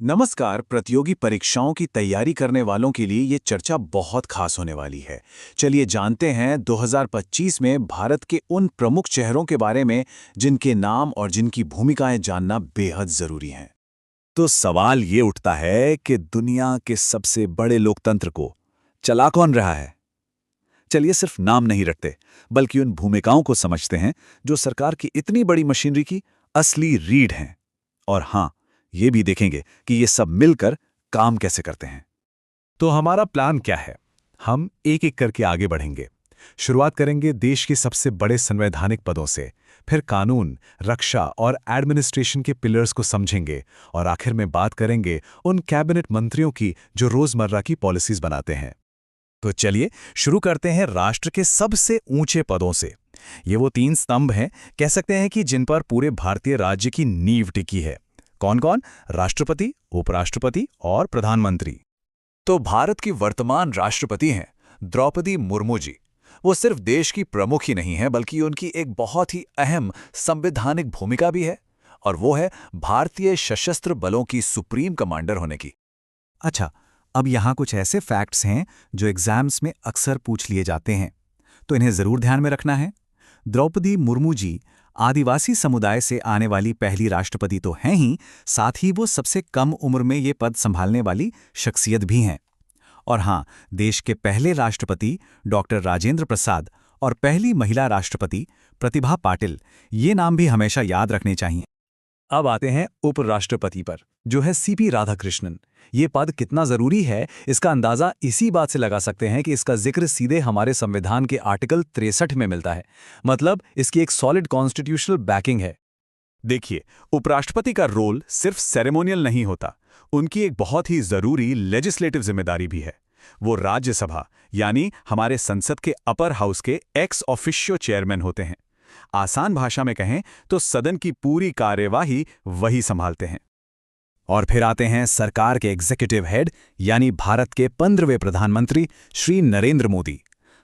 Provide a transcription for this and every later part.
नमस्कार। प्रतियोगी परीक्षाओं की तैयारी करने वालों के लिए ये चर्चा बहुत खास होने वाली है। चलिए जानते हैं 2025 में भारत के उन प्रमुख चेहरों के बारे में जिनके नाम और जिनकी भूमिकाएं जानना बेहद जरूरी हैं। तो सवाल ये उठता है कि दुनिया के सबसे बड़े लोकतंत्र को चला कौन रहा है। चलिए सिर्फ नाम नहीं रखते, बल्कि उन भूमिकाओं को समझते हैं जो सरकार की इतनी बड़ी मशीनरी की असली रीढ़ हैं। और हाँ, ये भी देखेंगे कि ये सब मिलकर काम कैसे करते हैं। तो हमारा प्लान क्या है? हम एक एक करके आगे बढ़ेंगे। शुरुआत करेंगे देश के सबसे बड़े संवैधानिक पदों से, फिर कानून, रक्षा और एडमिनिस्ट्रेशन के पिलर्स को समझेंगे, और आखिर में बात करेंगे उन कैबिनेट मंत्रियों की जो रोजमर्रा की पॉलिसीज बनाते हैं। तो चलिए शुरू करते हैं राष्ट्र के सबसे ऊंचे पदों से। ये वो 3 स्तंभ हैं, कह सकते हैं कि जिन पर पूरे भारतीय राज्य की नींव टिकी है। कौन कौन? राष्ट्रपति, उपराष्ट्रपति और प्रधानमंत्री। तो भारत की वर्तमान राष्ट्रपति हैं द्रौपदी मुर्मू जी। वो सिर्फ देश की प्रमुख ही नहीं है, बल्कि उनकी एक बहुत ही अहम संवैधानिक भूमिका भी है, और वो है भारतीय सशस्त्र बलों की सुप्रीम कमांडर होने की। अच्छा, अब यहाँ कुछ ऐसे फैक्ट्स हैं जो एग्जाम्स में अक्सर पूछ लिए जाते हैं, तो इन्हें जरूर ध्यान में रखना है। द्रौपदी मुर्मू जी आदिवासी समुदाय से आने वाली पहली राष्ट्रपति तो हैं ही, साथ ही वो सबसे कम उम्र में ये पद संभालने वाली शख्सियत भी हैं। और हाँ, देश के पहले राष्ट्रपति डॉक्टर राजेंद्र प्रसाद और पहली महिला राष्ट्रपति प्रतिभा पाटिल, ये नाम भी हमेशा याद रखने चाहिए। अब आते हैं उपराष्ट्रपति पर, जो है सीपी राधाकृष्णन। ये पद कितना जरूरी है, इसका अंदाजा इसी बात से लगा सकते हैं कि इसका जिक्र सीधे हमारे संविधान के आर्टिकल 63 में मिलता है। मतलब इसकी एक सॉलिड कॉन्स्टिट्यूशनल बैकिंग है। देखिए, उपराष्ट्रपति का रोल सिर्फ सेरेमोनियल नहीं होता, उनकी एक बहुत ही जरूरी लेजिस्लेटिव जिम्मेदारी भी है। वो राज्यसभा यानी हमारे संसद के अपर हाउस के एक्स ऑफिशियो चेयरमैन होते हैं। आसान भाषा में कहें तो सदन की पूरी कार्यवाही वही संभालते हैं। और फिर आते हैं सरकार के एग्जीक्यूटिव हेड यानी भारत के 15वें प्रधानमंत्री Shri Narendra Modi.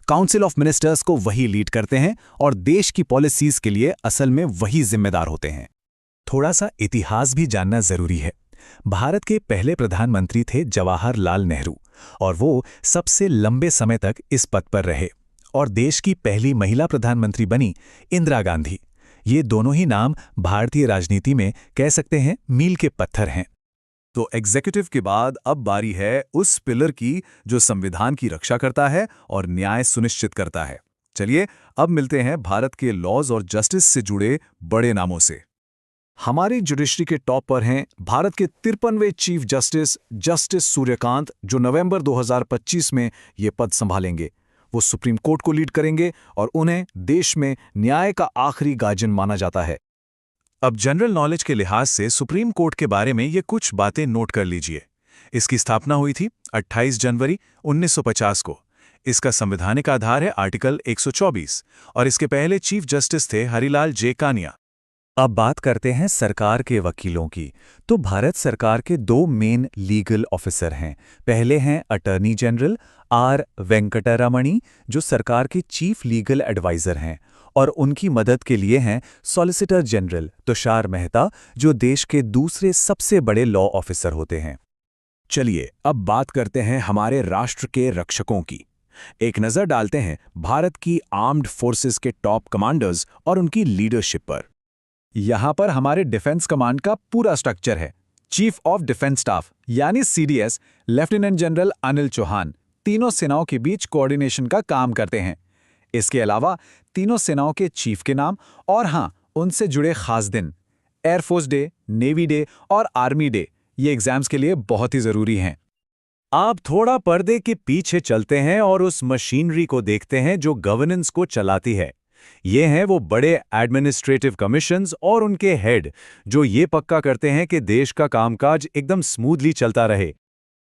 Council of ministers को वही लीड करते हैं और देश की पॉलिसीज के लिए असल में वही जिम्मेदार होते हैं। थोड़ा सा इतिहास भी जानना जरूरी है। भारत के पहले प्रधानमंत्री थे जवाहरलाल नेहरू, और वो सबसे लंबे समय तक इस पद पर रहे। और देश की पहली महिला प्रधानमंत्री बनी इंदिरा गांधी। ये दोनों ही नाम भारतीय राजनीति में कह सकते हैं मील के पत्थर हैं। तो एग्जीक्यूटिव के बाद अब बारी है उस पिलर की जो संविधान की रक्षा करता है और न्याय सुनिश्चित करता है। चलिए अब मिलते हैं भारत के लॉज और जस्टिस से जुड़े बड़े नामों से। हमारी जुडिशरी के टॉप पर हैं भारत के 53वें चीफ जस्टिस जस्टिस सूर्यकांत, जो नवंबर 2025 में ये पद संभालेंगे। वो सुप्रीम कोर्ट को लीड करेंगे और उन्हें देश में न्याय का आखिरी गार्जियन माना जाता है। अब जनरल नॉलेज के लिहाज से सुप्रीम कोर्ट के बारे में ये कुछ बातें नोट कर लीजिए। इसकी स्थापना हुई थी 28 जनवरी 1950 को। इसका संवैधानिक आधार है आर्टिकल 124, और इसके पहले चीफ जस्टिस थे हरिलाल जे कानिया। अब बात करते हैं सरकार के वकीलों की। तो भारत सरकार के 2 मेन लीगल ऑफिसर हैं। पहले हैं अटॉर्नी जनरल आर वेंकटरमणी, जो सरकार के चीफ लीगल एडवाइजर हैं, और उनकी मदद के लिए हैं सॉलिसिटर जनरल तुषार मेहता, जो देश के दूसरे सबसे बड़े लॉ ऑफिसर होते हैं। चलिए अब बात करते हैं हमारे राष्ट्र के रक्षकों की। एक नजर डालते हैं भारत की आर्म्ड फोर्सेस के टॉप कमांडर्स और उनकी लीडरशिप पर। यहां पर हमारे डिफेंस कमांड का पूरा स्ट्रक्चर है। चीफ ऑफ डिफेंस स्टाफ यानी CDS lieutenant general Anil Chauhan तीनों सेनाओं के बीच कोऑर्डिनेशन का काम करते हैं। इसके अलावा तीनों सेनाओं के चीफ के नाम और हाँ, उनसे जुड़े खास दिन, एयरफोर्स डे, नेवी डे और आर्मी डे, ये एग्जाम्स के लिए बहुत ही जरूरी हैं। आप थोड़ा पर्दे के पीछे चलते हैं और उस मशीनरी को देखते हैं जो गवर्नेंस को चलाती है। ये हैं वो बड़े एडमिनिस्ट्रेटिव कमीशंस और उनके हेड, जो ये पक्का करते हैं कि देश का कामकाज एकदम स्मूथली चलता रहे।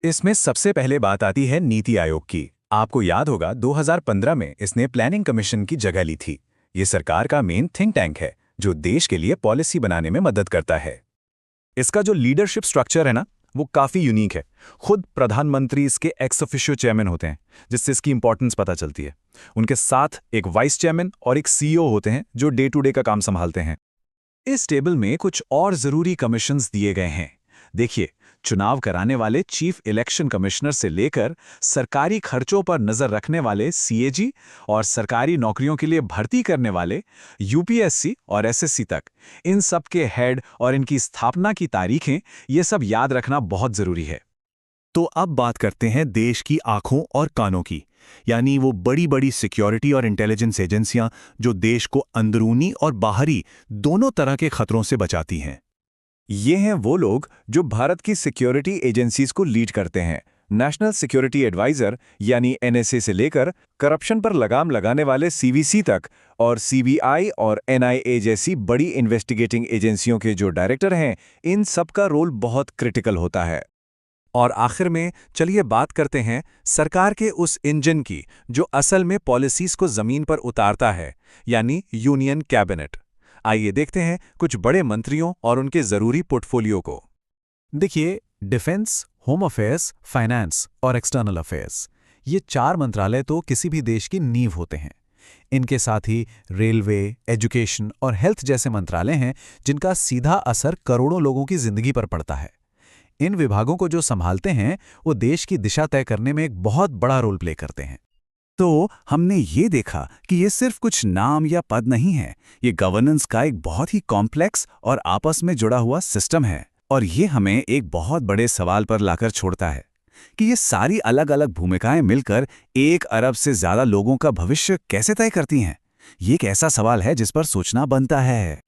इसमें सबसे पहले बात आती है नीति आयोग की। आपको याद होगा 2015 में इसने प्लानिंग कमीशन की जगह ली थी। ये सरकार का मेन थिंक टैंक है जो देश के लिए पॉलिसी बनाने में मदद करता है। इसका जो लीडरशिप स्ट्रक्चर है ना, वो काफी यूनिक है। खुद प्रधानमंत्री इसके एक्स ऑफिशियो चेयरमैन होते हैं, जिससे इसकी इंपॉर्टेंस पता चलती है। उनके साथ एक वाइस चेयरमैन और एक सीईओ होते हैं जो डे टू डे का काम संभालते हैं। इस टेबल में कुछ और जरूरी कमीशंस दिए गए हैं। देखिए, चुनाव कराने वाले चीफ इलेक्शन कमिश्नर से लेकर सरकारी खर्चों पर नजर रखने वाले सीएजी और सरकारी नौकरियों के लिए भर्ती करने वाले यूपीएससी और एसएससी तक, इन सब के हेड और इनकी स्थापना की तारीखें, ये सब याद रखना बहुत जरूरी है। तो अब बात करते हैं देश की आंखों और कानों की, यानी वो बड़ी बड़ी सिक्योरिटी और इंटेलिजेंस एजेंसियां जो देश को अंदरूनी और बाहरी दोनों तरह के खतरों से बचाती हैं। ये हैं वो लोग जो भारत की सिक्योरिटी एजेंसीज को लीड करते हैं। नेशनल सिक्योरिटी एडवाइजर यानी एनएसए से लेकर करप्शन पर लगाम लगाने वाले सीवीसी तक, और सीबीआई और एनआईए जैसी बड़ी इन्वेस्टिगेटिंग एजेंसियों के जो डायरेक्टर हैं, इन सब का रोल बहुत क्रिटिकल होता है। और आखिर में चलिए बात करते हैं सरकार के उस इंजन की जो असल में पॉलिसीज को जमीन पर उतारता है, यानी यूनियन कैबिनेट। आइए देखते हैं कुछ बड़े मंत्रियों और उनके जरूरी पोर्टफोलियो को। देखिए, डिफेंस, होम अफेयर्स, फाइनेंस और एक्सटर्नल अफेयर्स, ये 4 मंत्रालय तो किसी भी देश की नींव होते हैं। इनके साथ ही रेलवे, एजुकेशन और हेल्थ जैसे मंत्रालय हैं जिनका सीधा असर करोड़ों लोगों की जिंदगी पर पड़ता है। इन विभागों को जो संभालते हैं वो देश की दिशा तय करने में एक बहुत बड़ा रोल प्ले करते हैं। तो हमने ये देखा कि ये सिर्फ कुछ नाम या पद नहीं है, ये गवर्नेंस का एक बहुत ही कॉम्प्लेक्स और आपस में जुड़ा हुआ सिस्टम है। और ये हमें एक बहुत बड़े सवाल पर लाकर छोड़ता है कि ये सारी अलग अलग भूमिकाएं मिलकर 1 अरब से ज्यादा लोगों का भविष्य कैसे तय करती हैं। ये एक ऐसा सवाल है जिस पर सोचना बनता है।